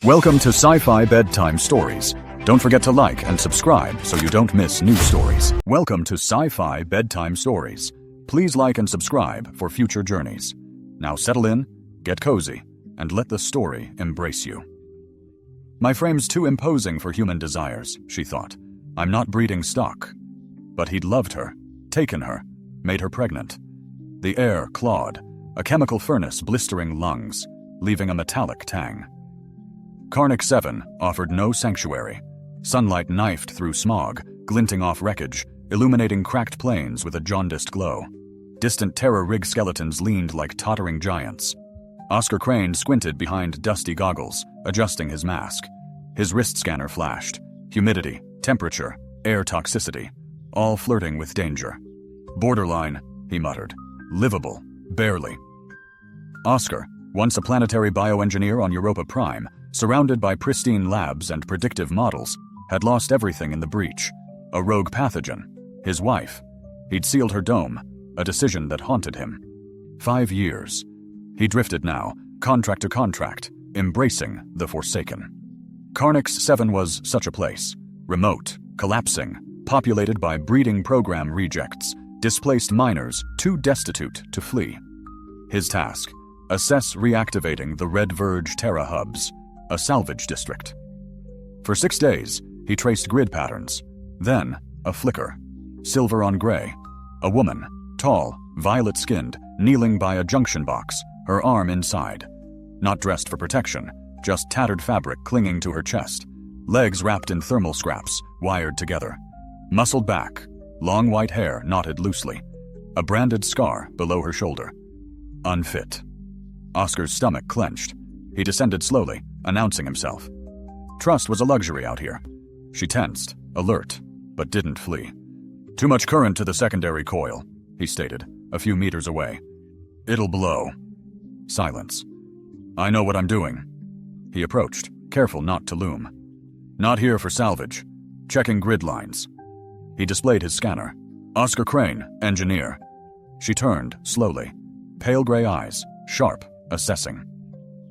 Welcome to Sci-Fi Bedtime Stories. Don't forget to like and subscribe so you don't miss new stories. Welcome to Sci-Fi Bedtime Stories. Please like and subscribe for future journeys. Now settle in, get cozy, and let the story embrace you. My frame's too imposing for human desires, she thought. I'm not breeding stock. But he'd loved her, taken her, made her pregnant. The air clawed, a chemical furnace blistering lungs, leaving a metallic tang. Karnak 7 offered no sanctuary. Sunlight knifed through smog, glinting off wreckage, illuminating cracked plains with a jaundiced glow. Distant terror rig skeletons leaned like tottering giants. Oscar Crane squinted behind dusty goggles, adjusting his mask. His wrist scanner flashed. Humidity, temperature, air toxicity, all flirting with danger. Borderline, he muttered. Livable, barely. Oscar, once a planetary bioengineer on Europa Prime, surrounded by pristine labs and predictive models, had lost everything in the breach. A rogue pathogen, his wife. He'd sealed her dome, a decision that haunted him. 5 years. He drifted now, contract to contract, embracing the Forsaken. Karnak 7 was such a place. Remote, collapsing, populated by breeding program rejects, displaced miners too destitute to flee. His task, assess reactivating the Red Verge Terra hubs, a salvage district. For 6 days, he traced grid patterns. Then, a flicker. Silver on gray. A woman, tall, violet-skinned, kneeling by a junction box, her arm inside. Not dressed for protection, just tattered fabric clinging to her chest. Legs wrapped in thermal scraps, wired together. Muscled back, long white hair knotted loosely. A branded scar below her shoulder. Unfit. Oscar's stomach clenched. He descended slowly, announcing himself. Trust was a luxury out here. She tensed, alert, but didn't flee. Too much current to the secondary coil, he stated, a few meters away. It'll blow. Silence. I know what I'm doing. He approached, careful not to loom. Not here for salvage. Checking grid lines. He displayed his scanner. Oscar Crane, engineer. She turned, slowly. Pale gray eyes, sharp, assessing.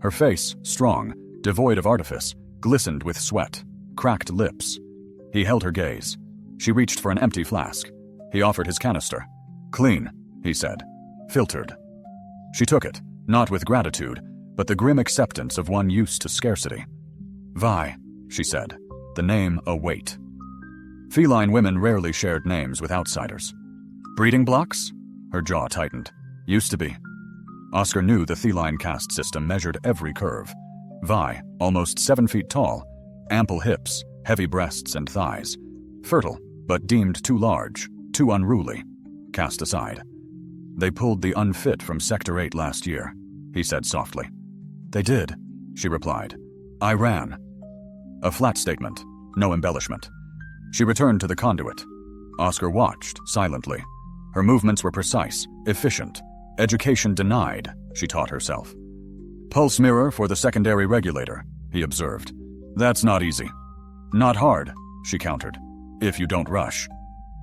Her face, strong, devoid of artifice, glistened with sweat, cracked lips. He held her gaze. She reached for an empty flask. He offered his canister. Clean, he said. Filtered. She took it, not with gratitude, but the grim acceptance of one used to scarcity. Vi, she said, the name a weight. Feline women rarely shared names with outsiders. Breeding blocks? Her jaw tightened. Used to be. Oscar knew the feline caste system measured every curve. Vi, almost 7 feet tall, ample hips, heavy breasts and thighs. Fertile, but deemed too large, too unruly. Cast aside. They pulled the unfit from Sector 8 last year, he said softly. They did, she replied. I ran. A flat statement, no embellishment. She returned to the conduit. Oscar watched, silently. Her movements were precise, efficient. Education denied, she taught herself. Pulse mirror for the secondary regulator, he observed. That's not easy. Not hard, she countered, if you don't rush.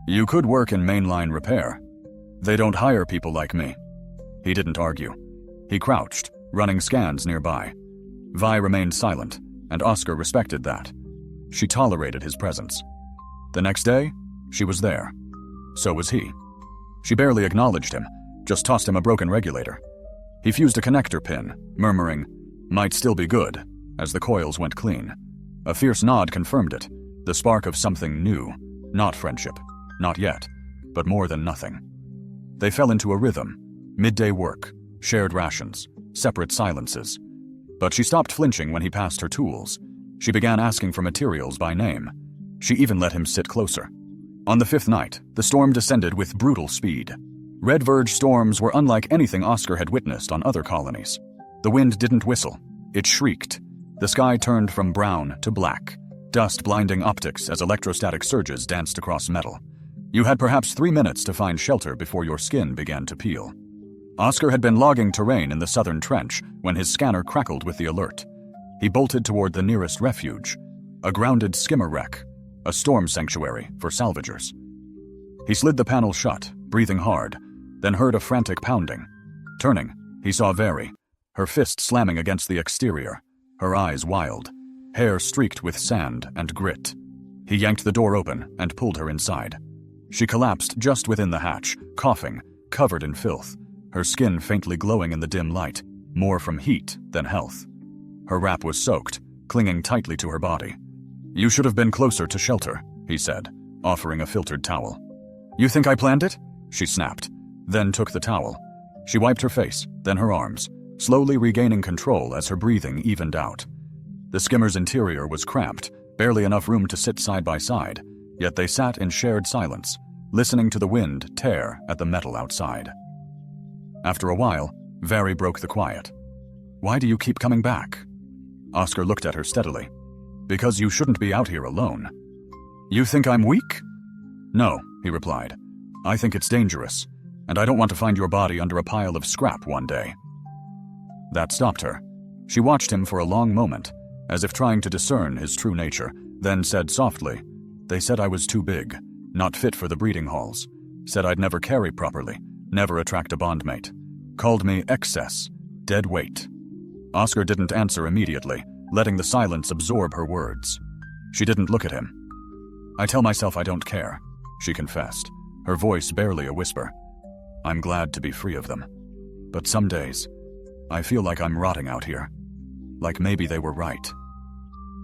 You could work in mainline repair. They don't hire people like me. He didn't argue. He crouched, running scans nearby. Vi remained silent, and Oscar respected that. She tolerated his presence. The next day, she was there. So was he. She barely acknowledged him, just tossed him a broken regulator. He fused a connector pin, murmuring, might still be good, as the coils went clean. A fierce nod confirmed it, the spark of something new. Not friendship, not yet, but more than nothing. They fell into a rhythm, midday work, shared rations, separate silences. But she stopped flinching when he passed her tools. She began asking for materials by name. She even let him sit closer. On the 5th night, the storm descended with brutal speed. Red Verge storms were unlike anything Oscar had witnessed on other colonies. The wind didn't whistle. It shrieked. The sky turned from brown to black, dust blinding optics as electrostatic surges danced across metal. You had perhaps 3 minutes to find shelter before your skin began to peel. Oscar had been logging terrain in the southern trench when his scanner crackled with the alert. He bolted toward the nearest refuge, a grounded skimmer wreck, a storm sanctuary for salvagers. He slid the panel shut, breathing hard, then heard a frantic pounding. Turning, he saw Veri, her fist slamming against the exterior, her eyes wild. hair streaked with sand and grit. He yanked the door open and pulled her inside. She collapsed just within the hatch, coughing, covered in filth, her skin faintly glowing in the dim light, more from heat than health. Her wrap was soaked, clinging tightly to her body. "You should have been closer to shelter," he said, offering a filtered towel. "You think I planned it?" she snapped, then took the towel. She wiped her face, then her arms, slowly regaining control as her breathing evened out. The skimmer's interior was cramped, barely enough room to sit side by side, yet they sat in shared silence, listening to the wind tear at the metal outside. After a while, Vary broke the quiet. "Why do you keep coming back?" Oscar looked at her steadily. "Because you shouldn't be out here alone." "You think I'm weak?" "No," he replied. "I think it's dangerous, and I don't want to find your body under a pile of scrap one day." That stopped her. She watched him for a long moment, as if trying to discern his true nature, then said softly, "They said I was too big, not fit for the breeding halls. Said I'd never carry properly, never attract a bondmate. Called me excess, dead weight." Oscar didn't answer immediately, letting the silence absorb her words. She didn't look at him. "I tell myself I don't care," she confessed, her voice barely a whisper. "I'm glad to be free of them. But some days, I feel like I'm rotting out here. Like maybe they were right."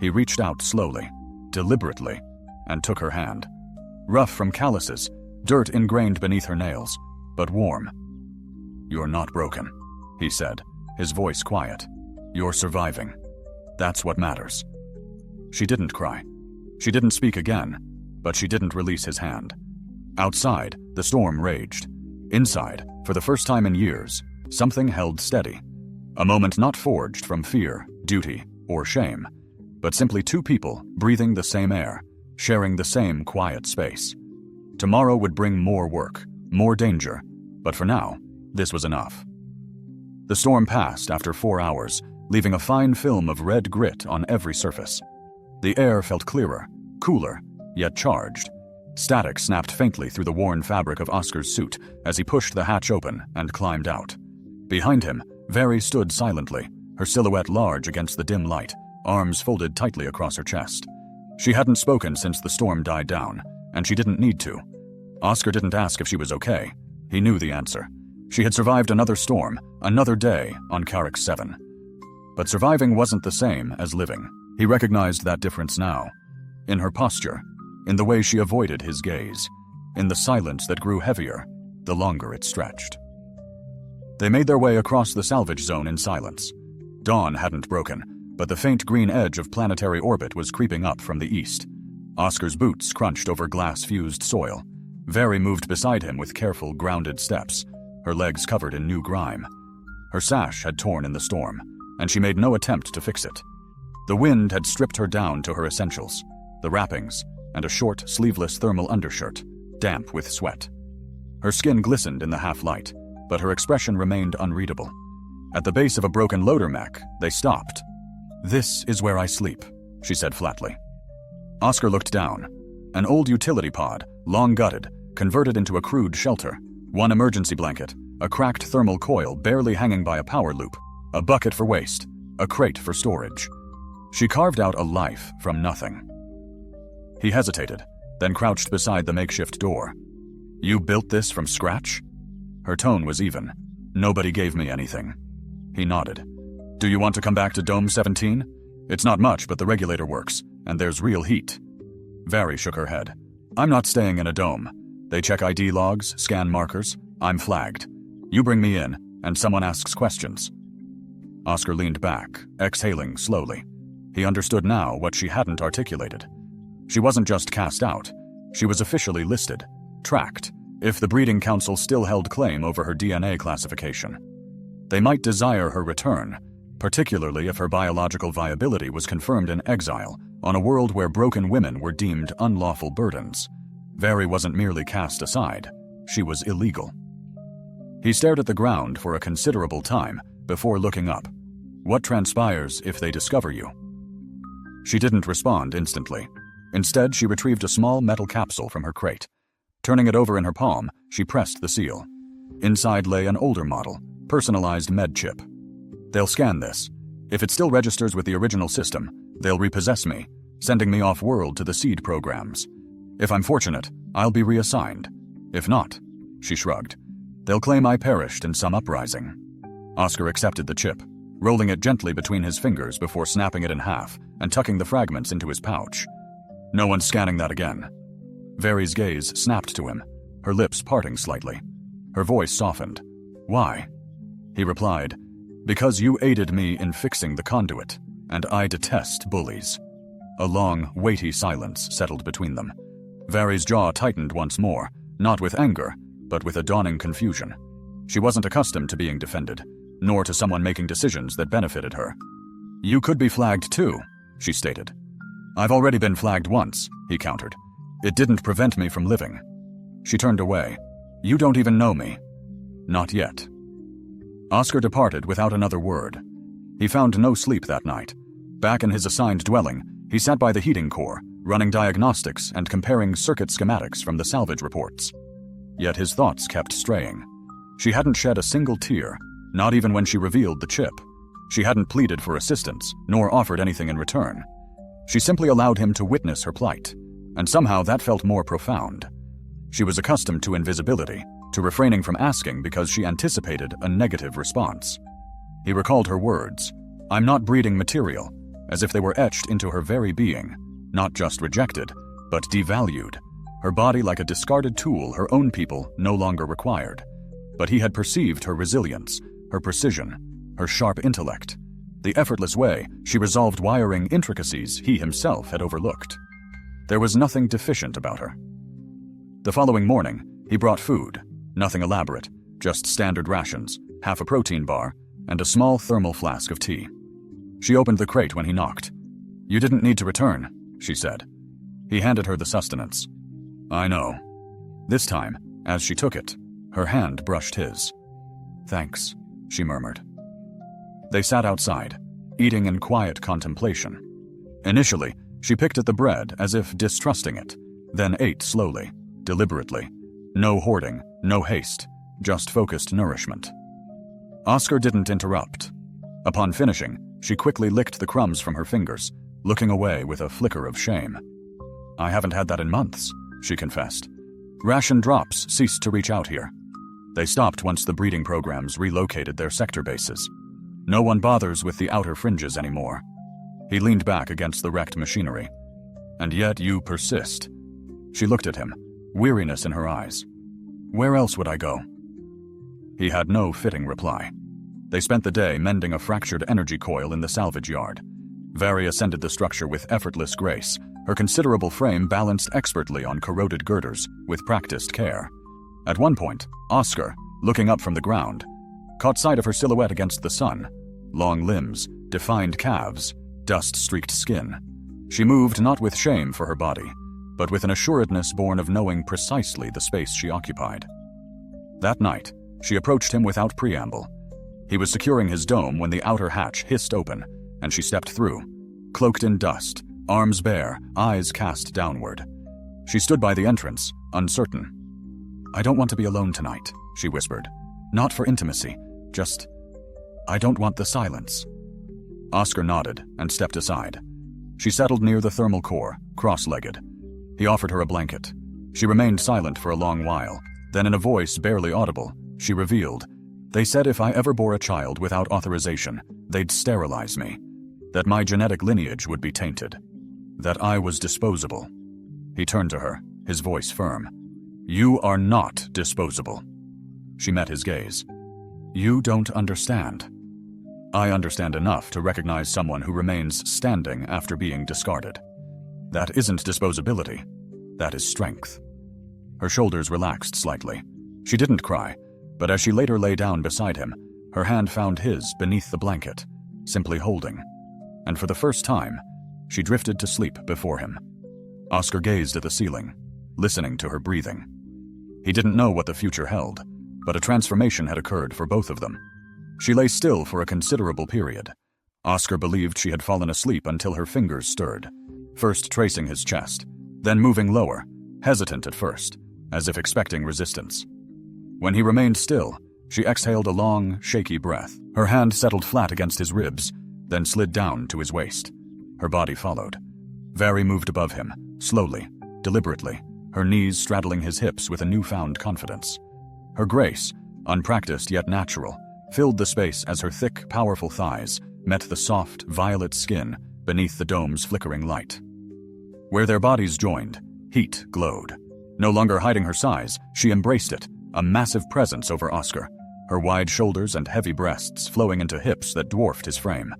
He reached out slowly, deliberately, and took her hand. Rough from calluses, dirt ingrained beneath her nails, but warm. "You're not broken," he said, his voice quiet. "You're surviving. That's what matters." She didn't cry. She didn't speak again, but she didn't release his hand. Outside, the storm raged. Inside, for the first time in years, something held steady. A moment not forged from fear, duty, or shame, but simply two people breathing the same air, sharing the same quiet space. Tomorrow would bring more work, more danger, but for now, this was enough. The storm passed after 4 hours, leaving a fine film of red grit on every surface. The air felt clearer, cooler, yet charged. Static snapped faintly through the worn fabric of Oscar's suit as he pushed the hatch open and climbed out. Behind him, Vary stood silently, her silhouette large against the dim light, arms folded tightly across her chest. She hadn't spoken since the storm died down, and she didn't need to. Oscar didn't ask if she was okay. He knew the answer. She had survived another storm, another day on Carrick 7. But surviving wasn't the same as living. He recognized that difference now. In her posture, in the way she avoided his gaze, in the silence that grew heavier the longer it stretched. They made their way across the salvage zone in silence. Dawn hadn't broken, but the faint green edge of planetary orbit was creeping up from the east. Oscar's boots crunched over glass-fused soil. Vary moved beside him with careful, grounded steps, her legs covered in new grime. Her sash had torn in the storm, and she made no attempt to fix it. The wind had stripped her down to her essentials, the wrappings, and a short, sleeveless thermal undershirt, damp with sweat. Her skin glistened in the half-light, but her expression remained unreadable. At the base of a broken loader mech, they stopped. "This is where I sleep," she said flatly. Oscar looked down. An old utility pod, long gutted, converted into a crude shelter, one emergency blanket, a cracked thermal coil barely hanging by a power loop, a bucket for waste, a crate for storage. She carved out a life from nothing. He hesitated, then crouched beside the makeshift door. "You built this from scratch?" Her tone was even. "Nobody gave me anything." He nodded. "Do you want to come back to Dome 17? It's not much, but the regulator works, and there's real heat." Vary shook her head. "I'm not staying in a dome. They check ID logs, scan markers. I'm flagged. You bring me in, and someone asks questions." Oscar leaned back, exhaling slowly. He understood now what she hadn't articulated. She wasn't just cast out. She was officially listed, tracked, if the breeding council still held claim over her DNA classification. They might desire her return, particularly if her biological viability was confirmed in exile, on a world where broken women were deemed unlawful burdens. Vary wasn't merely cast aside, she was illegal. He stared at the ground for a considerable time before looking up. "What transpires if they discover you?" She didn't respond instantly. Instead, she retrieved a small metal capsule from her crate. Turning it over in her palm, she pressed the seal. Inside lay an older model, personalized med chip. "They'll scan this. If it still registers with the original system, They'll repossess me, sending me off-world to the seed programs. If I'm fortunate, I'll be reassigned. If not, she shrugged, they'll claim I perished in some uprising. Oscar accepted the chip, rolling it gently between his fingers before snapping it in half and tucking the fragments into his pouch. No one's scanning that again. Very's gaze snapped to him, her lips parting slightly. Her voice softened. Why? He replied, because you aided me in fixing the conduit, and I detest bullies. A long, weighty silence settled between them. Very's jaw tightened once more, not with anger, but with a dawning confusion. She wasn't accustomed to being defended, nor to someone making decisions that benefited her. You could be flagged too, she stated. I've already been flagged once, he countered. It didn't prevent me from living. She turned away. You don't even know me. Not yet. Oscar departed without another word. He found no sleep that night. Back in his assigned dwelling, he sat by the heating core, running diagnostics and comparing circuit schematics from the salvage reports. Yet his thoughts kept straying. She hadn't shed a single tear, not even when she revealed the chip. She hadn't pleaded for assistance, nor offered anything in return. She simply allowed him to witness her plight, and somehow that felt more profound. She was accustomed to invisibility, to refraining from asking because she anticipated a negative response. He recalled her words, "I'm not breeding material," as if they were etched into her very being, not just rejected, but devalued, her body like a discarded tool her own people no longer required. But he had perceived her resilience, her precision, her sharp intellect, the effortless way she resolved wiring intricacies he himself had overlooked. There was nothing deficient about her. The following morning, he brought food, nothing elaborate, just standard rations, half a protein bar, and a small thermal flask of tea. She opened the crate when he knocked. You didn't need to return, she said. He handed her the sustenance. I know. This time, as she took it, her hand brushed his. Thanks, she murmured. They sat outside, eating in quiet contemplation. Initially, she picked at the bread as if distrusting it, then ate slowly, deliberately. No hoarding, no haste, just focused nourishment. Oscar didn't interrupt. Upon finishing, she quickly licked the crumbs from her fingers, looking away with a flicker of shame. I haven't had that in months, she confessed. Ration drops ceased to reach out here. They stopped once the breeding programs relocated their sector bases. No one bothers with the outer fringes anymore. He leaned back against the wrecked machinery. And yet you persist. She looked at him, weariness in her eyes. Where else would I go? He had no fitting reply. They spent the day mending a fractured energy coil in the salvage yard. Vary ascended the structure with effortless grace, her considerable frame balanced expertly on corroded girders with practiced care. At one point, Oscar, looking up from the ground, caught sight of her silhouette against the sun. Long limbs, defined calves, dust-streaked skin. She moved not with shame for her body, but with an assuredness born of knowing precisely the space she occupied. That night, she approached him without preamble. He was securing his dome when the outer hatch hissed open, and she stepped through, cloaked in dust, arms bare, eyes cast downward. She stood by the entrance, uncertain. I don't want to be alone tonight, she whispered. Not for intimacy, just... I don't want the silence. Oscar nodded and stepped aside. She settled near the thermal core, cross-legged. He offered her a blanket. She remained silent for a long while. Then in a voice barely audible, she revealed, they said if I ever bore a child without authorization, they'd sterilize me. That my genetic lineage would be tainted. That I was disposable. He turned to her, his voice firm. You are not disposable. She met his gaze. You don't understand. I understand enough to recognize someone who remains standing after being discarded. That isn't disposability. That is strength. Her shoulders relaxed slightly. She didn't cry, but as she later lay down beside him, her hand found his beneath the blanket, simply holding. And for the first time, she drifted to sleep before him. Oscar gazed at the ceiling, listening to her breathing. He didn't know what the future held, but a transformation had occurred for both of them. She lay still for a considerable period. Oscar believed she had fallen asleep until her fingers stirred, first tracing his chest, then moving lower, hesitant at first, as if expecting resistance. When he remained still, she exhaled a long, shaky breath. Her hand settled flat against his ribs, then slid down to his waist. Her body followed. Very moved above him, slowly, deliberately, her knees straddling his hips with a newfound confidence. Her grace, unpracticed yet natural, filled the space as her thick, powerful thighs met the soft, violet skin beneath the dome's flickering light. Where their bodies joined, heat glowed. No longer hiding her size, she embraced it, a massive presence over Oscar, her wide shoulders and heavy breasts flowing into hips that dwarfed his frame.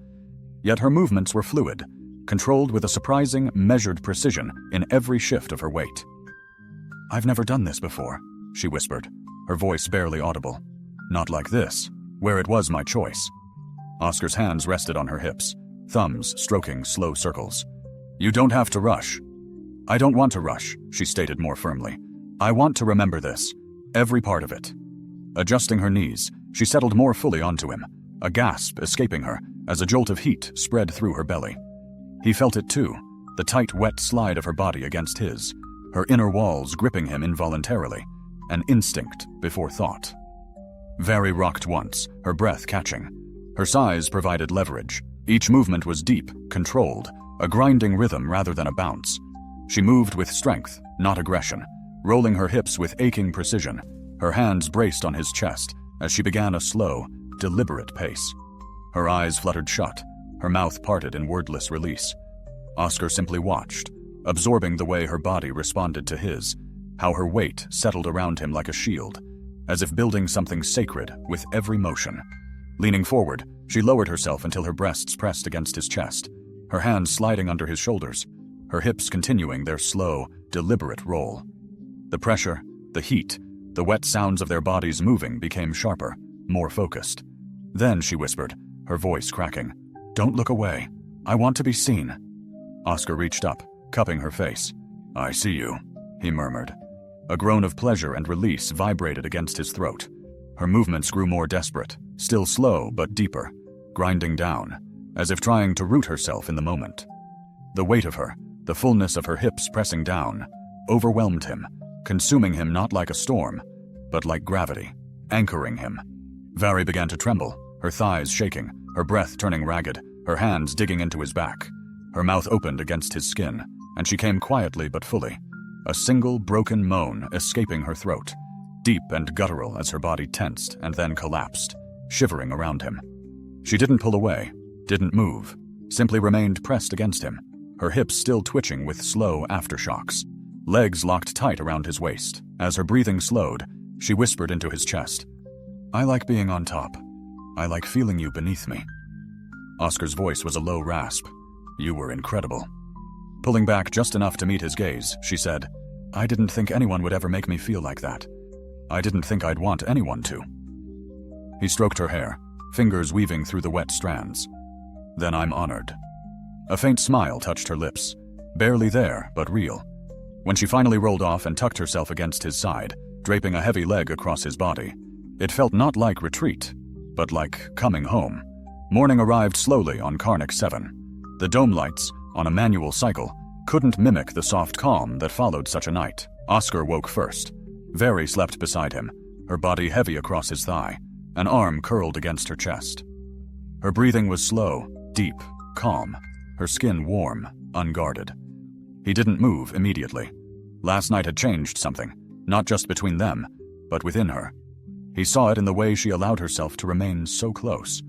Yet her movements were fluid, controlled with a surprising, measured precision in every shift of her weight. "I've never done this before," she whispered, her voice barely audible. "Not like this, where it was my choice." Oscar's hands rested on her hips, thumbs stroking slow circles. "You don't have to rush." "I don't want to rush," she stated more firmly. "I want to remember this, every part of it." Adjusting her knees, she settled more fully onto him, a gasp escaping her as a jolt of heat spread through her belly. He felt it too, the tight, wet slide of her body against his, her inner walls gripping him involuntarily, an instinct before thought. Very rocked once, her breath catching. Her size provided leverage. Each movement was deep, controlled, a grinding rhythm rather than a bounce. She moved with strength, not aggression, rolling her hips with aching precision, her hands braced on his chest as she began a slow, deliberate pace. Her eyes fluttered shut, her mouth parted in wordless release. Oscar simply watched, absorbing the way her body responded to his, how her weight settled around him like a shield, as if building something sacred with every motion. Leaning forward, she lowered herself until her breasts pressed against his chest, her hands sliding under his shoulders, her hips continuing their slow, deliberate roll. The pressure, the heat, the wet sounds of their bodies moving became sharper, more focused. Then she whispered, her voice cracking, "Don't look away. I want to be seen." Oscar reached up, cupping her face. "I see you," he murmured. A groan of pleasure and release vibrated against his throat. Her movements grew more desperate, still slow but deeper, grinding down, as if trying to root herself in the moment. The weight of her, the fullness of her hips pressing down, overwhelmed him, consuming him not like a storm, but like gravity, anchoring him. Vari began to tremble, her thighs shaking, her breath turning ragged, her hands digging into his back. Her mouth opened against his skin, and she came quietly but fully, a single broken moan escaping her throat, deep and guttural as her body tensed and then collapsed, shivering around him. She didn't pull away, didn't move, simply remained pressed against him, her hips still twitching with slow aftershocks. Legs locked tight around his waist. As her breathing slowed, she whispered into his chest, "I like being on top. I like feeling you beneath me." Oscar's voice was a low rasp. "You were incredible." Pulling back just enough to meet his gaze, she said, "I didn't think anyone would ever make me feel like that. I didn't think I'd want anyone to." He stroked her hair, fingers weaving through the wet strands. "Then I'm honored." A faint smile touched her lips, barely there, but real. When she finally rolled off and tucked herself against his side, draping a heavy leg across his body, it felt not like retreat, but like coming home. Morning arrived slowly on Karnak 7. The dome lights, on a manual cycle, couldn't mimic the soft calm that followed such a night. Oscar woke first. Vari slept beside him, her body heavy across his thigh, an arm curled against her chest. Her breathing was slow, deep, calm, her skin warm, unguarded. He didn't move immediately. Last night had changed something, not just between them, but within her. He saw it in the way she allowed herself to remain so close.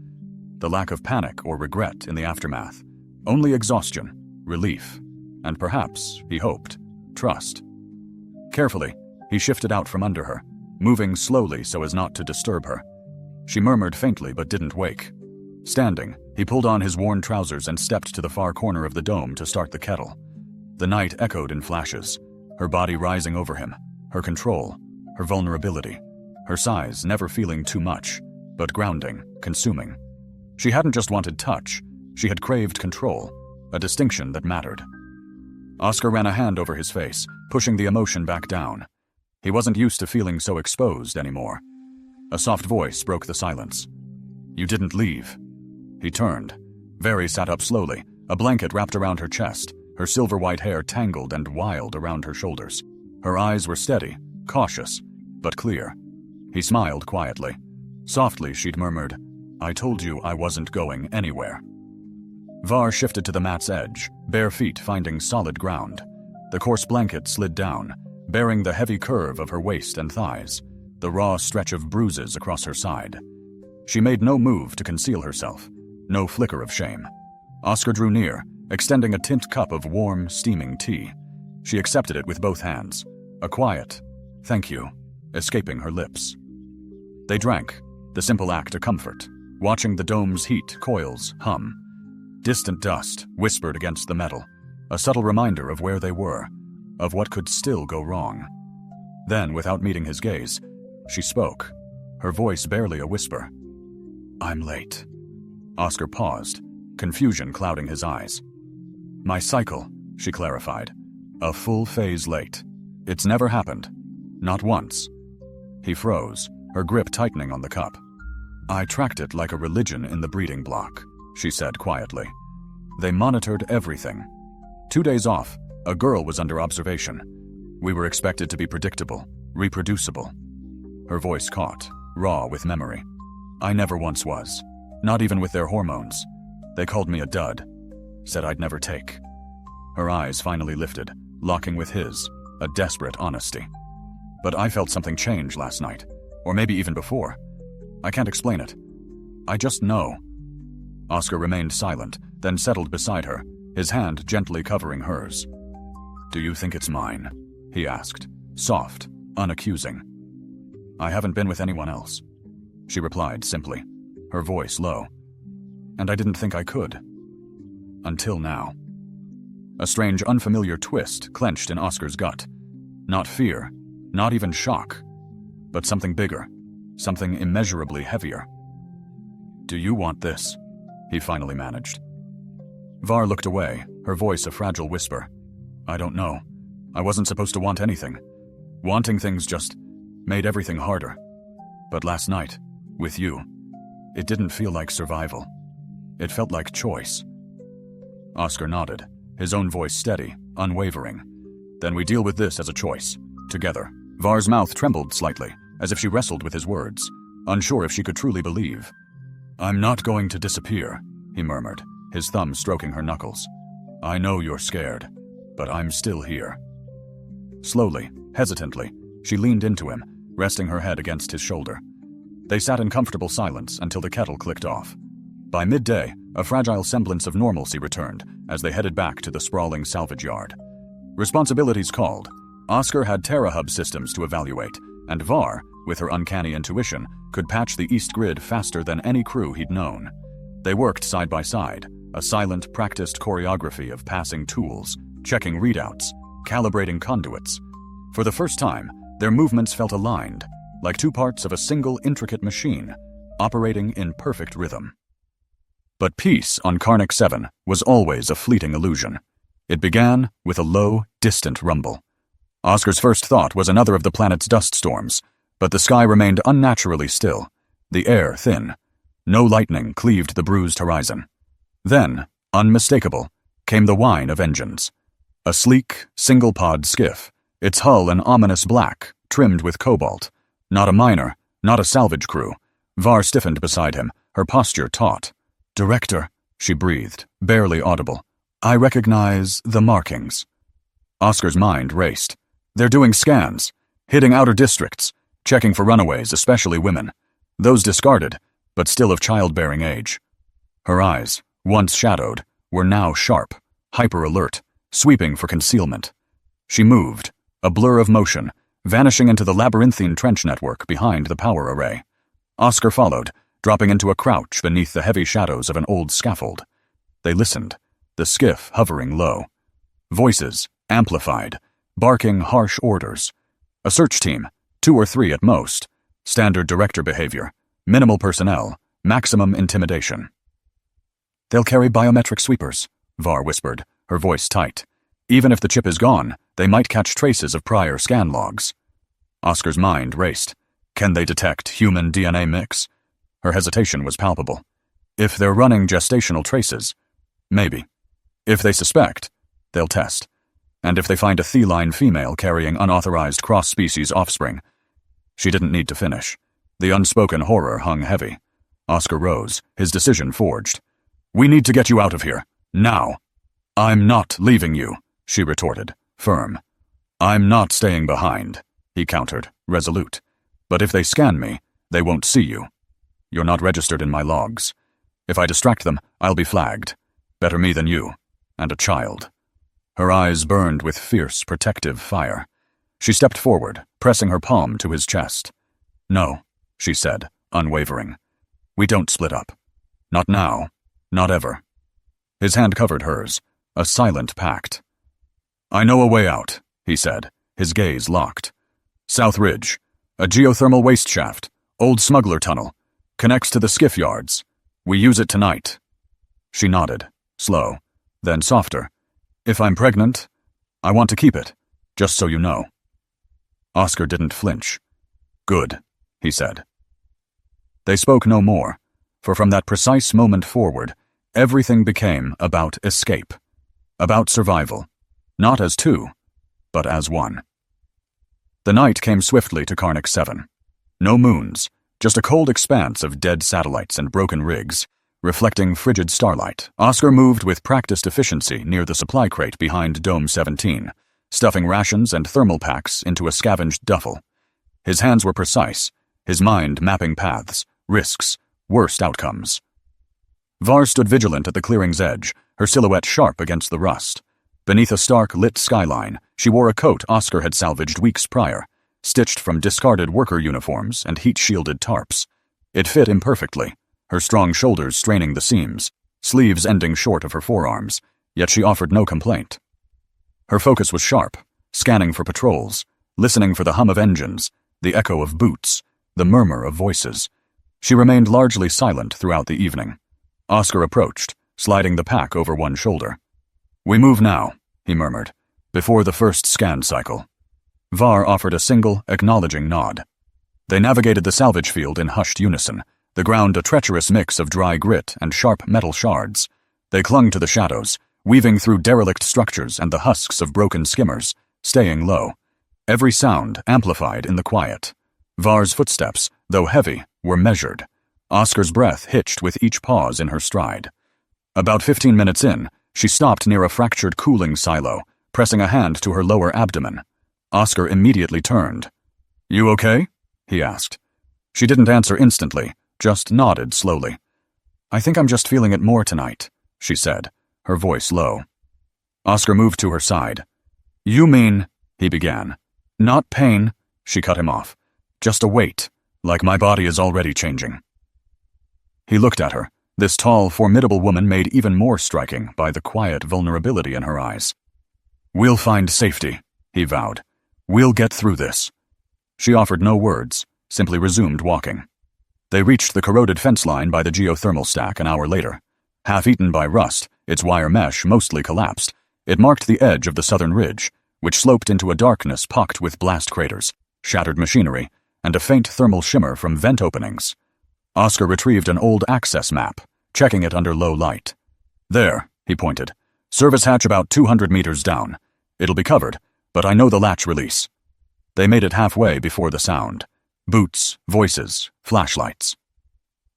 The lack of panic or regret in the aftermath. Only exhaustion, relief, and perhaps, he hoped, trust. Carefully, he shifted out from under her, moving slowly so as not to disturb her. She murmured faintly but didn't wake. Standing, he pulled on his worn trousers and stepped to the far corner of the dome to start the kettle. The night echoed in flashes, her body rising over him, her control, her vulnerability, her size never feeling too much, but grounding, consuming. She hadn't just wanted touch, she had craved control, a distinction that mattered. Oscar ran a hand over his face, pushing the emotion back down. He wasn't used to feeling so exposed anymore. A soft voice broke the silence. "You didn't leave." He turned. Vari sat up slowly, a blanket wrapped around her chest, her silver white hair tangled and wild around her shoulders. Her eyes were steady, cautious, but clear. He smiled quietly. Softly, she'd murmured, "I told you I wasn't going anywhere." Var shifted to the mat's edge, bare feet finding solid ground. The coarse blanket slid down, bearing the heavy curve of her waist and thighs, the raw stretch of bruises across her side. She made no move to conceal herself, no flicker of shame. Oscar drew near, extending a tint cup of warm, steaming tea. She accepted it with both hands, a quiet, "Thank you," escaping her lips. They drank, the simple act a comfort, watching the dome's heat coils hum. Distant dust whispered against the metal, a subtle reminder of where they were, of what could still go wrong. Then, without meeting his gaze, she spoke, her voice barely a whisper. "I'm late." Oscar paused, confusion clouding his eyes. "My cycle," she clarified. "A full phase late. It's never happened. Not once." He froze, her grip tightening on the cup. "I tracked it like a religion in the breeding block," she said quietly. "They monitored everything. 2 days off, a girl was under observation. We were expected to be predictable, reproducible." Her voice caught, raw with memory. "I never once was, not even with their hormones. They called me a dud, said I'd never take." Her eyes finally lifted, locking with his, a desperate honesty. "But I felt something change last night, or maybe even before. I can't explain it. I just know." Oscar remained silent, then settled beside her, his hand gently covering hers. "Do you think it's mine?" he asked, soft, unaccusing. "I haven't been with anyone else," she replied simply, her voice low. "And I didn't think I could. Until now." A strange, unfamiliar twist clenched in Oscar's gut. Not fear, not even shock, but something bigger, something immeasurably heavier. "Do you want this?" he finally managed. Var looked away, her voice a fragile whisper. "I don't know. I wasn't supposed to want anything. Wanting things just made everything harder. But last night, with you, it didn't feel like survival. It felt like choice." Oscar nodded, his own voice steady, unwavering. "Then we deal with this as a choice, together." Var's mouth trembled slightly, as if she wrestled with his words, unsure if she could truly believe. "I'm not going to disappear," he murmured, his thumb stroking her knuckles. "I know you're scared, but I'm still here." Slowly, hesitantly, she leaned into him, resting her head against his shoulder. They sat in comfortable silence until the kettle clicked off. By midday, a fragile semblance of normalcy returned as they headed back to the sprawling salvage yard. Responsibilities called. Oscar had TerraHub systems to evaluate, and Var, with her uncanny intuition, could patch the East Grid faster than any crew he'd known. They worked side by side, a silent, practiced choreography of passing tools, checking readouts, calibrating conduits. For the first time, their movements felt aligned, like two parts of a single intricate machine, operating in perfect rhythm. But peace on Karnak 7 was always a fleeting illusion. It began with a low, distant rumble. Oscar's first thought was another of the planet's dust storms, but the sky remained unnaturally still, the air thin. No lightning cleaved the bruised horizon. Then, unmistakable, came the whine of engines. A sleek, single-pod skiff, its hull an ominous black, trimmed with cobalt. Not a miner, not a salvage crew. Var stiffened beside him, her posture taut. "Director," she breathed, barely audible. "I recognize the markings." Oscar's mind raced. "They're doing scans, hitting outer districts, checking for runaways, especially women. Those discarded, but still of childbearing age." Her eyes, once shadowed, were now sharp, hyper-alert, sweeping for concealment. She moved, a blur of motion, vanishing into the labyrinthine trench network behind the power array. Oscar followed, dropping into a crouch beneath the heavy shadows of an old scaffold. They listened, the skiff hovering low. Voices, amplified, barking harsh orders. A search team, 2 or 3 at most. Standard director behavior, minimal personnel, maximum intimidation. "They'll carry biometric sweepers," Var whispered, her voice tight. "Even if the chip is gone, they might catch traces of prior scan logs." Oscar's mind raced. Can they detect human DNA mix? Her hesitation was palpable. If they're running gestational traces, maybe. If they suspect, they'll test. And if they find a feline female carrying unauthorized cross-species offspring. She didn't need to finish. The unspoken horror hung heavy. Oscar rose, his decision forged. "We need to get you out of here," Now. I'm not leaving you, she retorted, firm. I'm not staying behind, he countered, resolute. But if they scan me, they won't see you. You're not registered in my logs. If I distract them, I'll be flagged. Better me than you. And a child. Her eyes burned with fierce, protective fire. She stepped forward, pressing her palm to his chest. No, she said, unwavering. We don't split up. Not now. Not ever. His hand covered hers, a silent pact. I know a way out, he said, his gaze locked. South Ridge, a geothermal waste shaft, old smuggler tunnel, connects to the skiff yards. We use it tonight. She nodded, slow, then softer. If I'm pregnant, I want to keep it, just so you know. Oscar didn't flinch. Good, he said. They spoke no more, for from that precise moment forward, everything became about escape, about survival, not as two, but as one. The night came swiftly to Karnak 7. No moons, just a cold expanse of dead satellites and broken rigs, reflecting frigid starlight. Oscar moved with practiced efficiency near the supply crate behind Dome 17, stuffing rations and thermal packs into a scavenged duffel. His hands were precise, his mind mapping paths, risks, worst outcomes. Var stood vigilant at the clearing's edge, her silhouette sharp against the rust. Beneath a stark, lit skyline, she wore a coat Oscar had salvaged weeks prior, stitched from discarded worker uniforms and heat-shielded tarps. It fit imperfectly, her strong shoulders straining the seams, sleeves ending short of her forearms, yet she offered no complaint. Her focus was sharp, scanning for patrols, listening for the hum of engines, the echo of boots, the murmur of voices. She remained largely silent throughout the evening. Oscar approached, sliding the pack over one shoulder. We move now, he murmured, before the first scan cycle. Var offered a single, acknowledging nod. They navigated the salvage field in hushed unison, the ground a treacherous mix of dry grit and sharp metal shards. They clung to the shadows, weaving through derelict structures and the husks of broken skimmers, staying low. Every sound amplified in the quiet. Var's footsteps, though heavy, were measured. Oscar's breath hitched with each pause in her stride. About 15 minutes in, she stopped near a fractured cooling silo, pressing a hand to her lower abdomen. Oscar immediately turned. You okay? He asked. She didn't answer instantly, just nodded slowly. I think I'm just feeling it more tonight, she said, her voice low. Oscar moved to her side. You mean, he began. Not pain, she cut him off. Just a weight, like my body is already changing. He looked at her, this tall, formidable woman made even more striking by the quiet vulnerability in her eyes. We'll find safety, he vowed. We'll get through this. She offered no words, simply resumed walking. They reached the corroded fence line by the geothermal stack an hour later. Half-eaten by rust, its wire mesh mostly collapsed, it marked the edge of the southern ridge, which sloped into a darkness pocked with blast craters, shattered machinery, and a faint thermal shimmer from vent openings. Oscar retrieved an old access map, checking it under low light. There, he pointed. Service hatch about 200 meters down. It'll be covered, but I know the latch release. They made it halfway before the sound. Boots, voices, flashlights.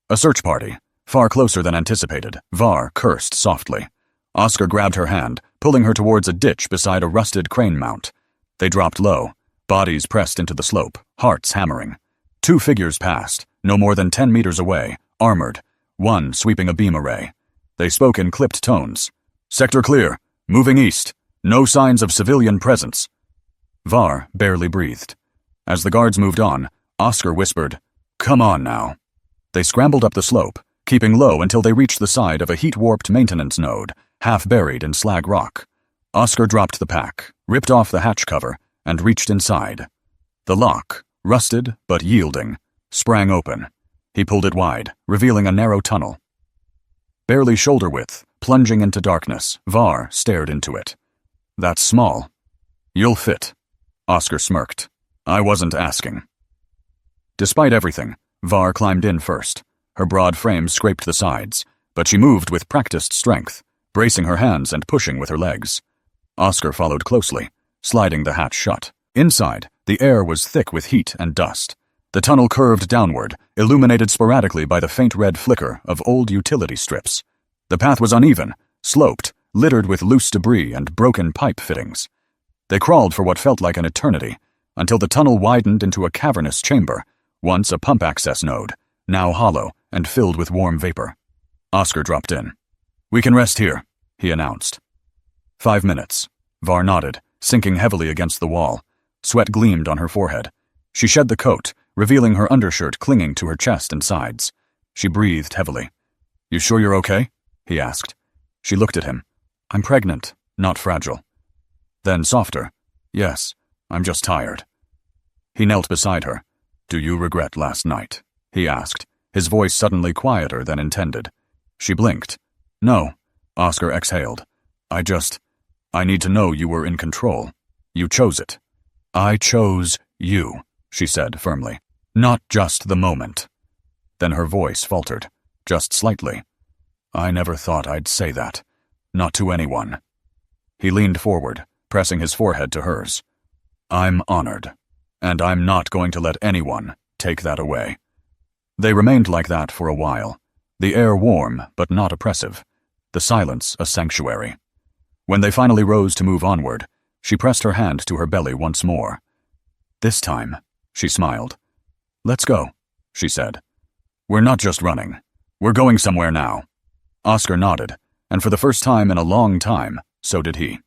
A search party, far closer than anticipated. Var cursed softly. Oscar grabbed her hand, pulling her towards a ditch beside a rusted crane mount. They dropped low, bodies pressed into the slope, hearts hammering. Two figures passed, no more than 10 meters away, armored, one sweeping a beam array. They spoke in clipped tones. Sector clear, moving east, no signs of civilian presence. Var barely breathed. As the guards moved on, Oscar whispered, Come on now. They scrambled up the slope, keeping low until they reached the side of a heat-warped maintenance node, half buried in slag rock. Oscar dropped the pack, ripped off the hatch cover, and reached inside. The lock, rusted but yielding, sprang open. He pulled it wide, revealing a narrow tunnel. Barely shoulder width, plunging into darkness, Var stared into it. That's small. You'll fit. Oscar smirked. I wasn't asking. Despite everything, Var climbed in first. Her broad frame scraped the sides, but she moved with practiced strength, bracing her hands and pushing with her legs. Oscar followed closely, sliding the hatch shut. Inside, the air was thick with heat and dust. The tunnel curved downward, illuminated sporadically by the faint red flicker of old utility strips. The path was uneven, sloped, littered with loose debris and broken pipe fittings. They crawled for what felt like an eternity, until the tunnel widened into a cavernous chamber, once a pump access node, now hollow and filled with warm vapor. Oscar dropped in. "We can rest here," he announced. 5 minutes. Var nodded, sinking heavily against the wall. Sweat gleamed on her forehead. She shed the coat, revealing her undershirt clinging to her chest and sides. She breathed heavily. "You sure you're okay?" he asked. She looked at him. "I'm pregnant, not fragile." Then softer. "Yes, I'm just tired." He knelt beside her. "Do you regret last night?" he asked, his voice suddenly quieter than intended. She blinked. "No," Oscar exhaled. I need to know you were in control. You chose it." "I chose you," she said firmly. "Not just the moment." Then her voice faltered, just slightly. "I never thought I'd say that. Not to anyone." He leaned forward, pressing his forehead to hers. "I'm honored, and I'm not going to let anyone take that away." They remained like that for a while, the air warm but not oppressive, the silence a sanctuary. When they finally rose to move onward, she pressed her hand to her belly once more. "This time," she smiled. "Let's go," she said. "We're not just running. We're going somewhere now." Oscar nodded, and for the first time in a long time, so did he.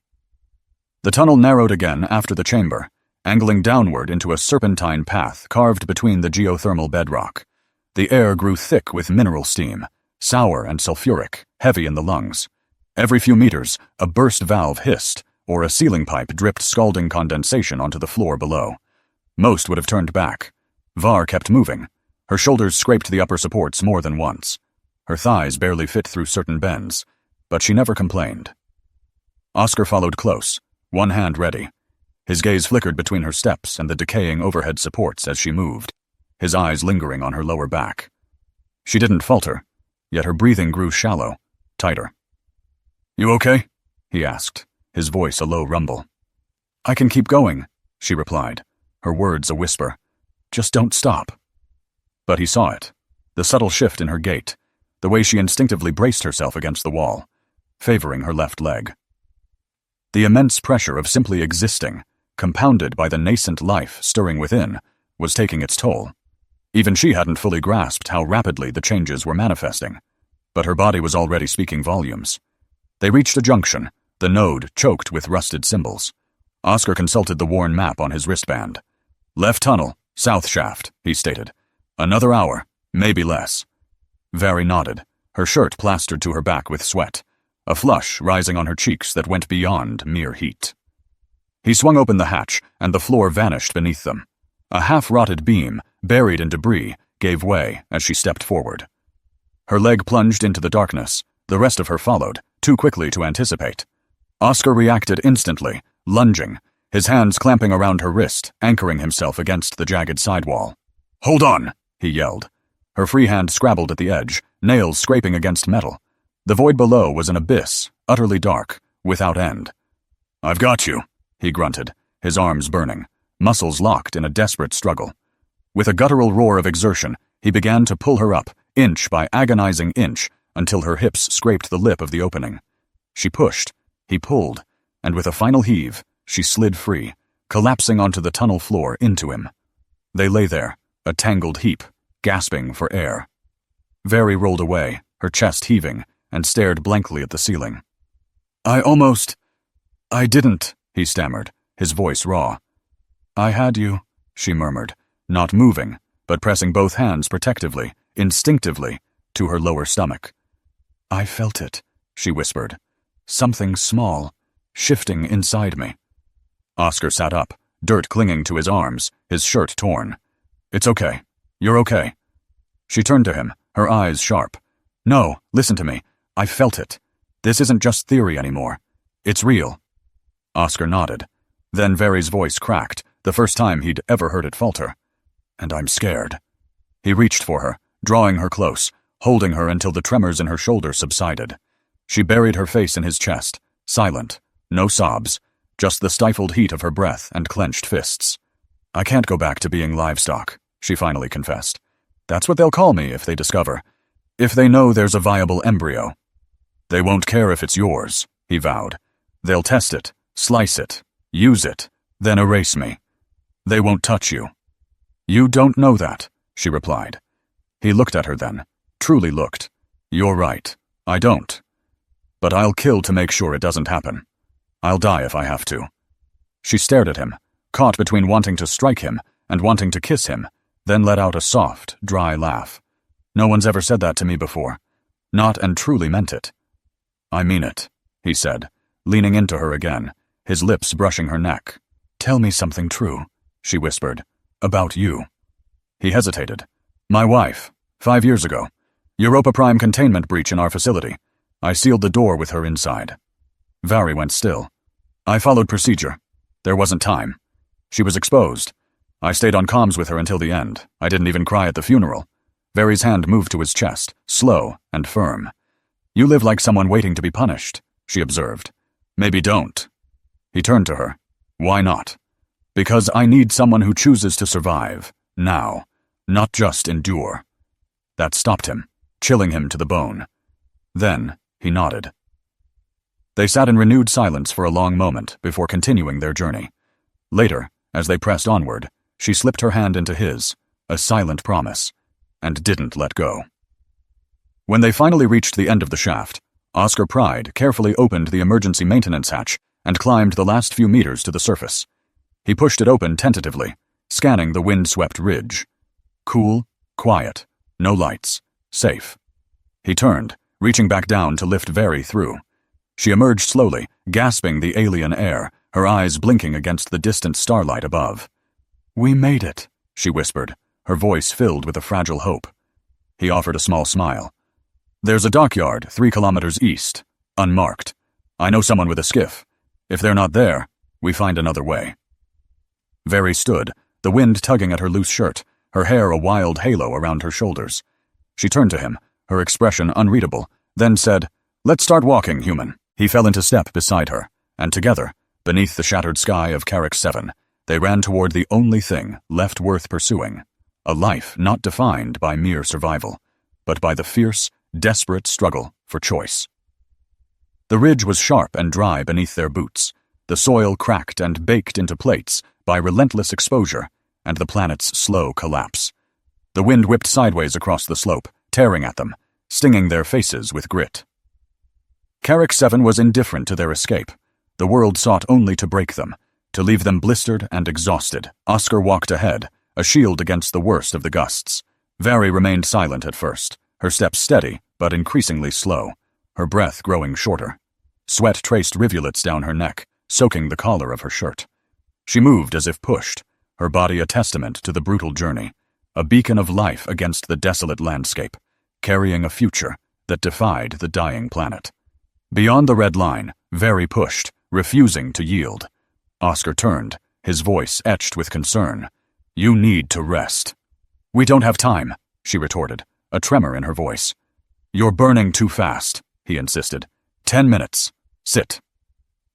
The tunnel narrowed again after the chamber, angling downward into a serpentine path carved between the geothermal bedrock. The air grew thick with mineral steam, sour and sulfuric, heavy in the lungs. Every few meters, a burst valve hissed, or a ceiling pipe dripped scalding condensation onto the floor below. Most would have turned back. Var kept moving. Her shoulders scraped the upper supports more than once. Her thighs barely fit through certain bends, but she never complained. Oscar followed close, one hand ready. His gaze flickered between her steps and the decaying overhead supports as she moved, his eyes lingering on her lower back. She didn't falter, yet her breathing grew shallow, tighter. "You okay?" he asked, his voice a low rumble. "I can keep going," she replied, her words a whisper. "Just don't stop." But he saw it, the subtle shift in her gait, the way she instinctively braced herself against the wall, favoring her left leg. The immense pressure of simply existing, compounded by the nascent life stirring within, was taking its toll. Even she hadn't fully grasped how rapidly the changes were manifesting, but her body was already speaking volumes. They reached a junction, the node choked with rusted symbols. Oscar consulted the worn map on his wristband. "Left tunnel, south shaft," he stated. "Another hour, maybe less." Vari nodded, her shirt plastered to her back with sweat, a flush rising on her cheeks that went beyond mere heat. He swung open the hatch, and the floor vanished beneath them. A half-rotted beam, buried in debris, gave way as she stepped forward. Her leg plunged into the darkness. The rest of her followed, too quickly to anticipate. Oscar reacted instantly, lunging, his hands clamping around her wrist, anchoring himself against the jagged sidewall. "Hold on!" he yelled. Her free hand scrabbled at the edge, nails scraping against metal. The void below was an abyss, utterly dark, without end. "I've got you," he grunted, his arms burning, muscles locked in a desperate struggle. With a guttural roar of exertion, he began to pull her up, inch by agonizing inch, until her hips scraped the lip of the opening. She pushed, he pulled, and with a final heave, she slid free, collapsing onto the tunnel floor into him. They lay there, a tangled heap, gasping for air. Vari rolled away, her chest heaving, and stared blankly at the ceiling. I didn't," he stammered, his voice raw. "I had you," she murmured, not moving, but pressing both hands protectively, instinctively, to her lower stomach. "I felt it," she whispered. "Something small, shifting inside me." Oscar sat up, dirt clinging to his arms, his shirt torn. "It's okay. You're okay." She turned to him, her eyes sharp. "No, listen to me. I felt it. This isn't just theory anymore. It's real." Oscar nodded. Then Vari's voice cracked, the first time he'd ever heard it falter. "And I'm scared." He reached for her, drawing her close, holding her until the tremors in her shoulder subsided. She buried her face in his chest, silent, no sobs, just the stifled heat of her breath and clenched fists. "I can't go back to being livestock," she finally confessed. "That's what they'll call me if they discover. If they know there's a viable embryo." They won't care if it's yours, he vowed. They'll test it, slice it, use it, then erase me. They won't touch you. You don't know that, she replied. He looked at her then, truly looked. You're right, I don't. But I'll kill to make sure it doesn't happen. I'll die if I have to. She stared at him, caught between wanting to strike him and wanting to kiss him, then let out a soft, dry laugh. No one's ever said that to me before. Not and truly meant it. I mean it, he said, leaning into her again, his lips brushing her neck. Tell me something true, she whispered. About you. He hesitated. My wife, 5 years ago. Europa Prime containment breach in our facility. I sealed the door with her inside. Vari went still. I followed procedure. There wasn't time. She was exposed. I stayed on comms with her until the end. I didn't even cry at the funeral. Vari's hand moved to his chest, slow and firm. You live like someone waiting to be punished, she observed. Maybe don't. He turned to her. Why not? Because I need someone who chooses to survive, now, not just endure. That stopped him, chilling him to the bone. Then he nodded. They sat in renewed silence for a long moment before continuing their journey. Later, as they pressed onward, she slipped her hand into his, a silent promise, and didn't let go. When they finally reached the end of the shaft, Oscar Pride carefully opened the emergency maintenance hatch and climbed the last few meters to the surface. He pushed it open tentatively, scanning the wind-swept ridge. Cool, quiet, no lights, safe. He turned, reaching back down to lift Vari through. She emerged slowly, gasping the alien air, her eyes blinking against the distant starlight above. We made it, she whispered, her voice filled with a fragile hope. He offered a small smile. There's a dockyard 3 kilometers east, unmarked. I know someone with a skiff. If they're not there, we find another way. Vari stood, the wind tugging at her loose shirt, her hair a wild halo around her shoulders. She turned to him, her expression unreadable, then said, Let's start walking, human. He fell into step beside her, and together, beneath the shattered sky of Carrick 7, they ran toward the only thing left worth pursuing, a life not defined by mere survival, but by the fierce, desperate struggle for choice. The ridge was sharp and dry beneath their boots, the soil cracked and baked into plates by relentless exposure and the planet's slow collapse. The wind whipped sideways across the slope, tearing at them, stinging their faces with grit. Carrick 7 was indifferent to their escape. The world sought only to break them, to leave them blistered and exhausted. Oscar walked ahead, a shield against the worst of the gusts. Vari remained silent at first, her steps steady but increasingly slow, her breath growing shorter. Sweat traced rivulets down her neck, soaking the collar of her shirt. She moved as if pushed, her body a testament to the brutal journey, a beacon of life against the desolate landscape, carrying a future that defied the dying planet. Beyond the red line, Vari pushed, refusing to yield. Oscar turned, his voice etched with concern. You need to rest. We don't have time, she retorted, a tremor in her voice. You're burning too fast, he insisted. 10 minutes. Sit.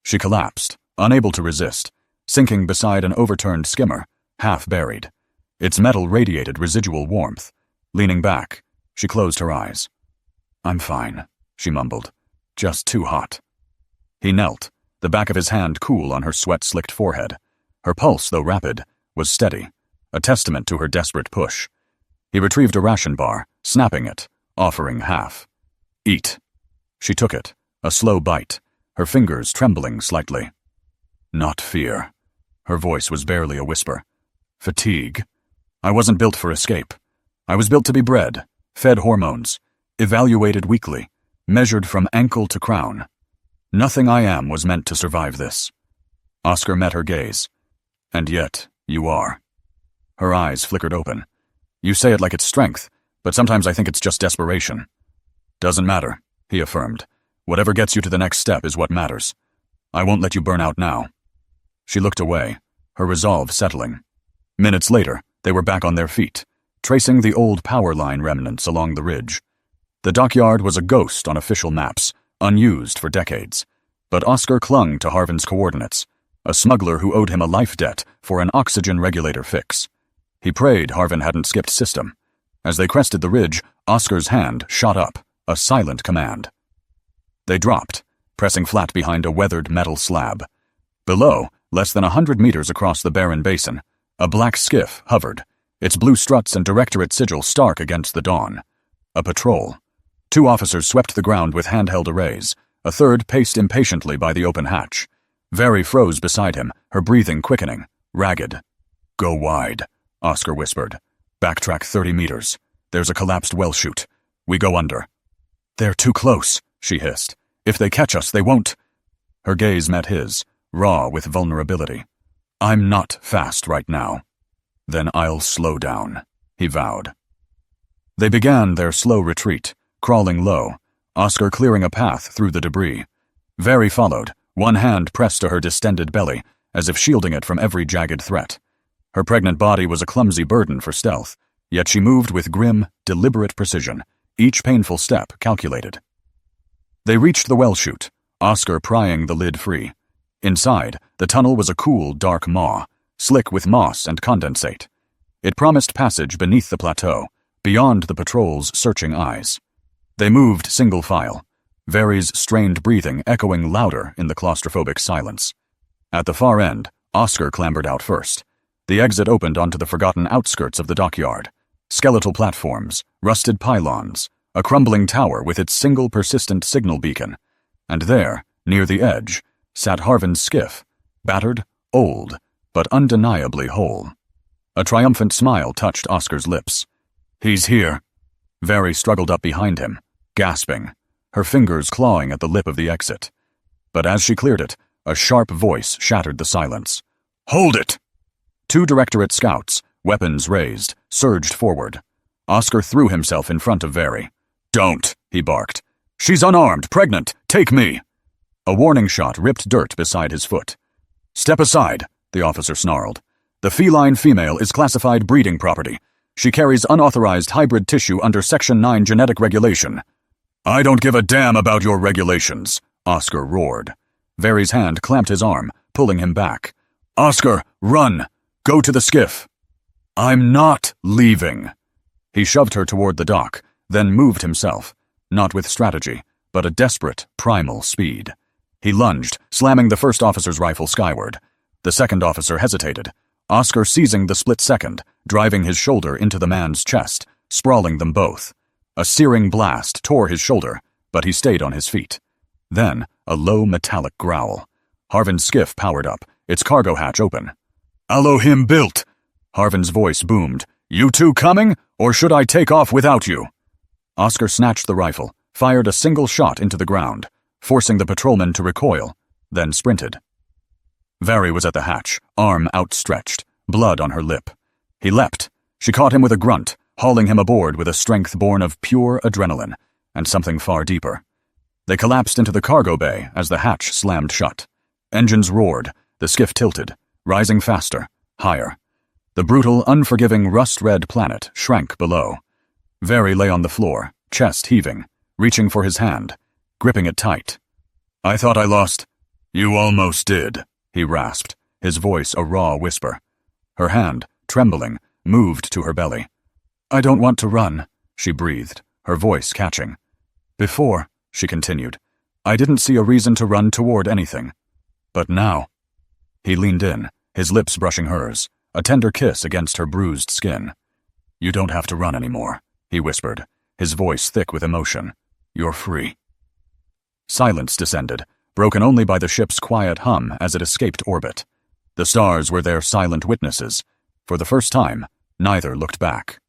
She collapsed, unable to resist, sinking beside an overturned skimmer, half buried. Its metal radiated residual warmth. Leaning back, she closed her eyes. I'm fine, she mumbled. Just too hot. He knelt, the back of his hand cool on her sweat-slicked forehead. Her pulse, though rapid, was steady, a testament to her desperate push. He retrieved a ration bar, snapping it, offering half. Eat. She took it, a slow bite, her fingers trembling slightly. Not fear. Her voice was barely a whisper. Fatigue. I wasn't built for escape. I was built to be bred, fed hormones, evaluated weekly, measured from ankle to crown. Nothing I am was meant to survive this. Oscar met her gaze. And yet, you are. Her eyes flickered open. You say it like it's strength, but sometimes I think it's just desperation. Doesn't matter, he affirmed. Whatever gets you to the next step is what matters. I won't let you burn out now. She looked away, her resolve settling. Minutes later, they were back on their feet, tracing the old power line remnants along the ridge. The dockyard was a ghost on official maps, unused for decades. But Oscar clung to Harvin's coordinates, a smuggler who owed him a life debt for an oxygen regulator fix. He prayed Harvin hadn't skipped system. As they crested the ridge, Oscar's hand shot up, a silent command. They dropped, pressing flat behind a weathered metal slab. Below, less than 100 meters across the barren basin, a black skiff hovered, its blue struts and directorate sigil stark against the dawn. A patrol. 2 officers swept the ground with handheld arrays. A third paced impatiently by the open hatch. Very froze beside him, her breathing quickening, ragged. "Go wide," Oscar whispered. "Backtrack 30 meters. There's a collapsed well chute. We go under." "They're too close," she hissed. "If they catch us, they won't." Her gaze met his, raw with vulnerability. "I'm not fast right now." "Then I'll slow down," he vowed. They began their slow retreat, crawling low, Oscar clearing a path through the debris. Very followed, one hand pressed to her distended belly, as if shielding it from every jagged threat. Her pregnant body was a clumsy burden for stealth, yet she moved with grim, deliberate precision, each painful step calculated. They reached the well chute, Oscar prying the lid free. Inside, the tunnel was a cool, dark maw, slick with moss and condensate. It promised passage beneath the plateau, beyond the patrol's searching eyes. They moved single file, Very's strained breathing echoing louder in the claustrophobic silence. At the far end, Oscar clambered out first. The exit opened onto the forgotten outskirts of the dockyard. Skeletal platforms, rusted pylons, a crumbling tower with its single persistent signal beacon. And there, near the edge, sat Harvin's skiff, battered, old, but undeniably whole. A triumphant smile touched Oscar's lips. "He's here." Very struggled up behind him, gasping, her fingers clawing at the lip of the exit. But as she cleared it, a sharp voice shattered the silence. "Hold it!" 2 Directorate scouts, weapons raised, surged forward. Oscar threw himself in front of Very. "Don't," he barked. "She's unarmed, pregnant. Take me." A warning shot ripped dirt beside his foot. "Step aside," the officer snarled. "The feline female is classified breeding property. She carries unauthorized hybrid tissue under Section 9 genetic regulation." "I don't give a damn about your regulations," Oscar roared. Very's hand clamped his arm, pulling him back. "Oscar, run! Go to the skiff." "I'm not leaving." He shoved her toward the dock, then moved himself, not with strategy, but a desperate, primal speed. He lunged, slamming the first officer's rifle skyward. The second officer hesitated, Oscar seizing the split second, driving his shoulder into the man's chest, sprawling them both. A searing blast tore his shoulder, but he stayed on his feet. Then, a low metallic growl. Harvin's skiff powered up, its cargo hatch open. "Elohim built!" Harvin's voice boomed. "You two coming, or should I take off without you?" Oscar snatched the rifle, fired a single shot into the ground, forcing the patrolman to recoil, then sprinted. Very was at the hatch, arm outstretched, blood on her lip. He leapt. She caught him with a grunt, hauling him aboard with a strength born of pure adrenaline, and something far deeper. They collapsed into the cargo bay as the hatch slammed shut. Engines roared, the skiff tilted, rising faster, higher. The brutal, unforgiving, rust-red planet shrank below. Very lay on the floor, chest heaving, reaching for his hand, gripping it tight. "I thought I lost." "You almost did," he rasped, his voice a raw whisper. Her hand, trembling, moved to her belly. "I don't want to run," she breathed, her voice catching. "Before," she continued, "I didn't see a reason to run toward anything. But now—" He leaned in, his lips brushing hers, a tender kiss against her bruised skin. "You don't have to run anymore," he whispered, his voice thick with emotion. "You're free." Silence descended, broken only by the ship's quiet hum as it escaped orbit. The stars were their silent witnesses. For the first time, neither looked back.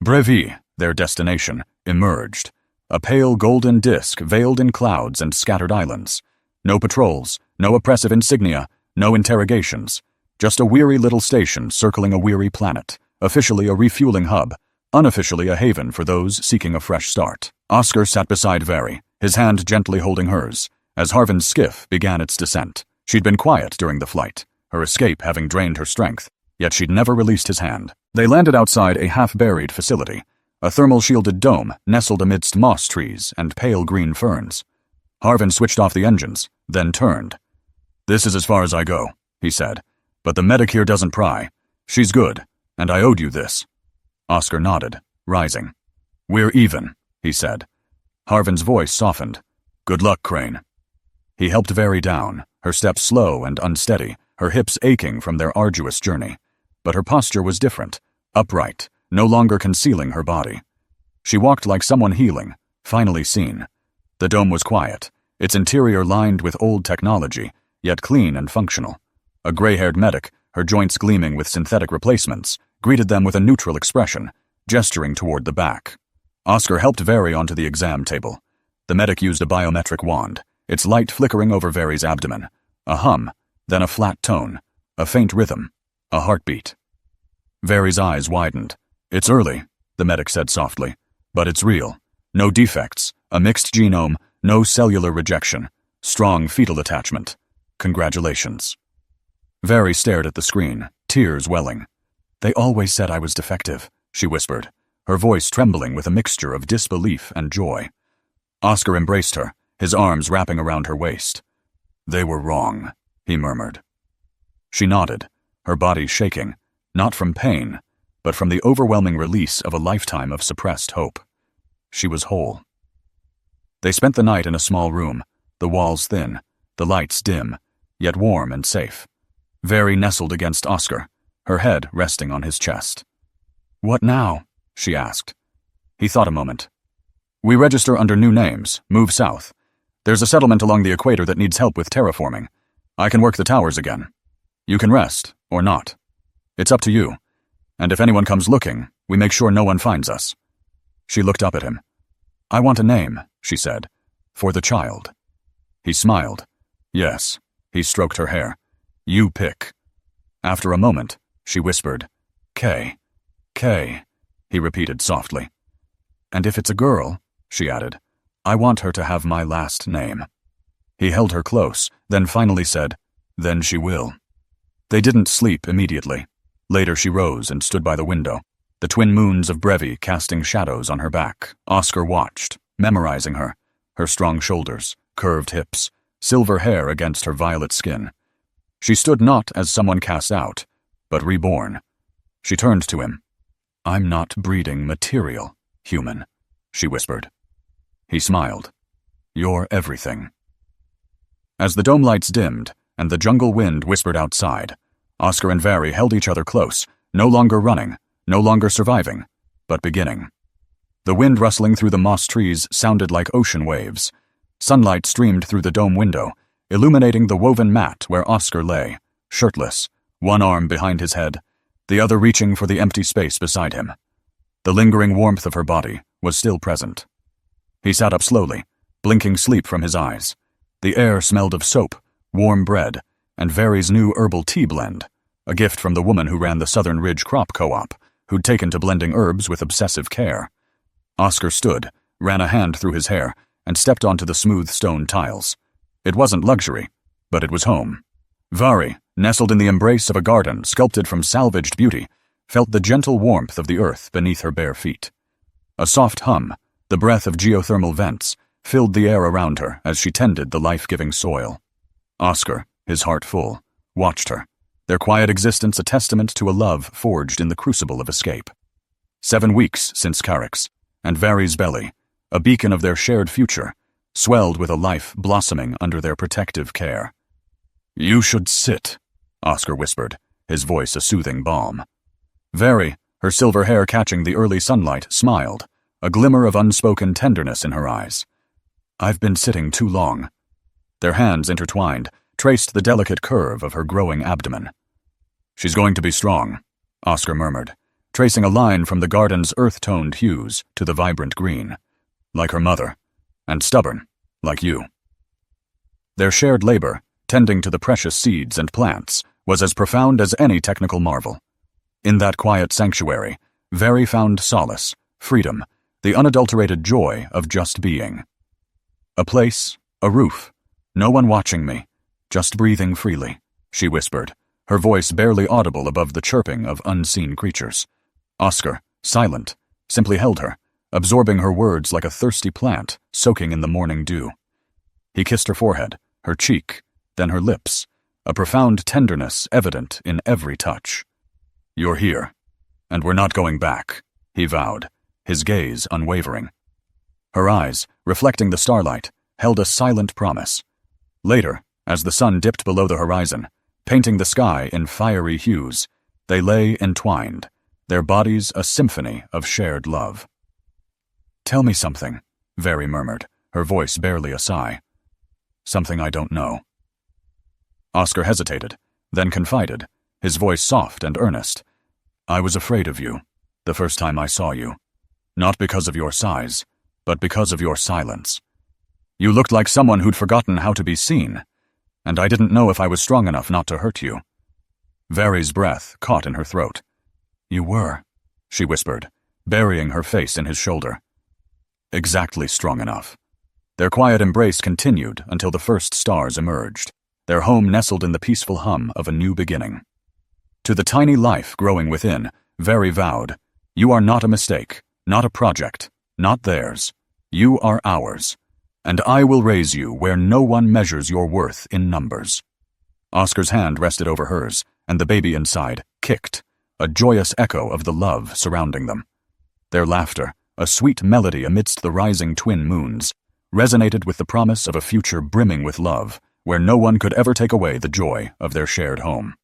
Brevi, their destination, emerged. A pale golden disk veiled in clouds and scattered islands. No patrols, no oppressive insignia, no interrogations. Just a weary little station circling a weary planet, officially a refueling hub, unofficially a haven for those seeking a fresh start. Oscar sat beside Very, his hand gently holding hers, as Harvin's skiff began its descent. She'd been quiet during the flight, her escape having drained her strength, yet she'd never released his hand. They landed outside a half-buried facility, a thermal-shielded dome nestled amidst moss trees and pale green ferns. Harvin switched off the engines, then turned. "This is as far as I go," he said, "but the medic here doesn't pry. She's good, and I owed you this." Oscar nodded, rising. "We're even," he said. Harvin's voice softened. Good luck, Crane. He helped Very down, her steps slow and unsteady, her hips aching from their arduous journey. But her posture was different, upright, no longer concealing her body. She walked like someone healing, finally seen. The dome was quiet, its interior lined with old technology, yet clean and functional. A gray-haired medic, her joints gleaming with synthetic replacements, greeted them with a neutral expression, gesturing toward the back. Oscar helped Very onto the exam table. The medic used a biometric wand, its light flickering over Very's abdomen. A hum, then a flat tone, a faint rhythm, a heartbeat. Very's eyes widened. It's early, the medic said softly, but it's real. No defects, a mixed genome, no cellular rejection, strong fetal attachment. Congratulations. Very stared at the screen, tears welling. They always said I was defective, she whispered, her voice trembling with a mixture of disbelief and joy. Oscar embraced her, his arms wrapping around her waist. They were wrong, he murmured. She nodded, her body shaking, not from pain, but from the overwhelming release of a lifetime of suppressed hope. She was whole. They spent the night in a small room, the walls thin, the lights dim, yet warm and safe. Very nestled against Oscar, her head resting on his chest. What now? She asked. He thought a moment. We register under new names, move south. There's a settlement along the equator that needs help with terraforming. I can work the towers again. You can rest, or not. It's up to you. And if anyone comes looking, we make sure no one finds us. She looked up at him. I want a name, she said, for the child. He smiled. Yes. He stroked her hair. You pick. After a moment, she whispered, Kay. Kay, he repeated softly. And if it's a girl, she added, I want her to have my last name. He held her close, then finally said, Then she will. They didn't sleep immediately. Later she rose and stood by the window, the twin moons of Brevi casting shadows on her back. Oscar watched, memorizing her strong shoulders, curved hips, silver hair against her violet skin. She stood not as someone cast out, but reborn. She turned to him. I'm not breeding material, human, she whispered. He smiled. You're everything. As the dome lights dimmed and the jungle wind whispered outside, Oscar and Very held each other close, no longer running, no longer surviving, but beginning. The wind rustling through the moss trees sounded like ocean waves. Sunlight streamed through the dome window, illuminating the woven mat where Oscar lay, shirtless, one arm behind his head, the other reaching for the empty space beside him. The lingering warmth of her body was still present. He sat up slowly, blinking sleep from his eyes. The air smelled of soap, warm bread, and Very's new herbal tea blend, a gift from the woman who ran the Southern Ridge Crop Co-op, who'd taken to blending herbs with obsessive care. Oscar stood, ran a hand through his hair, and stepped onto the smooth stone tiles. It wasn't luxury, but it was home. Vari, nestled in the embrace of a garden sculpted from salvaged beauty, felt the gentle warmth of the earth beneath her bare feet. A soft hum, the breath of geothermal vents, filled the air around her as she tended the life-giving soil. Oscar, his heart full, watched her, their quiet existence a testament to a love forged in the crucible of escape. 7 weeks since Carrick's, and Vary's belly, a beacon of their shared future, swelled with a life blossoming under their protective care. You should sit, Oscar whispered, his voice a soothing balm. Very, her silver hair catching the early sunlight, smiled, a glimmer of unspoken tenderness in her eyes. I've been sitting too long. Their hands intertwined, traced the delicate curve of her growing abdomen. She's going to be strong, Oscar murmured, tracing a line from the garden's earth-toned hues to the vibrant green, like her mother, and stubborn, like you. Their shared labor, tending to the precious seeds and plants, was as profound as any technical marvel. In that quiet sanctuary, Very found solace, freedom, the unadulterated joy of just being. A place, a roof, no one watching me, just breathing freely, she whispered, her voice barely audible above the chirping of unseen creatures. Oscar, silent, simply held her, absorbing her words like a thirsty plant soaking in the morning dew. He kissed her forehead, her cheek, then her lips, a profound tenderness evident in every touch. You're here, and we're not going back, he vowed, his gaze unwavering. Her eyes, reflecting the starlight, held a silent promise. Later, as the sun dipped below the horizon, painting the sky in fiery hues, they lay entwined, their bodies a symphony of shared love. "Tell me something," Very murmured, her voice barely a sigh. "Something I don't know." Oscar hesitated, then confided, his voice soft and earnest. "I was afraid of you, the first time I saw you. Not because of your size, but because of your silence. You looked like someone who'd forgotten how to be seen, and I didn't know if I was strong enough not to hurt you." Very's breath caught in her throat. "You were," she whispered, burying her face in his shoulder. "Exactly strong enough." Their quiet embrace continued until the first stars emerged, their home nestled in the peaceful hum of a new beginning. To the tiny life growing within, Very vowed, "You are not a mistake, not a project, not theirs. You are ours, and I will raise you where no one measures your worth in numbers." Oscar's hand rested over hers, and the baby inside kicked, a joyous echo of the love surrounding them. Their laughter, a sweet melody amidst the rising twin moons, resonated with the promise of a future brimming with love, where no one could ever take away the joy of their shared home.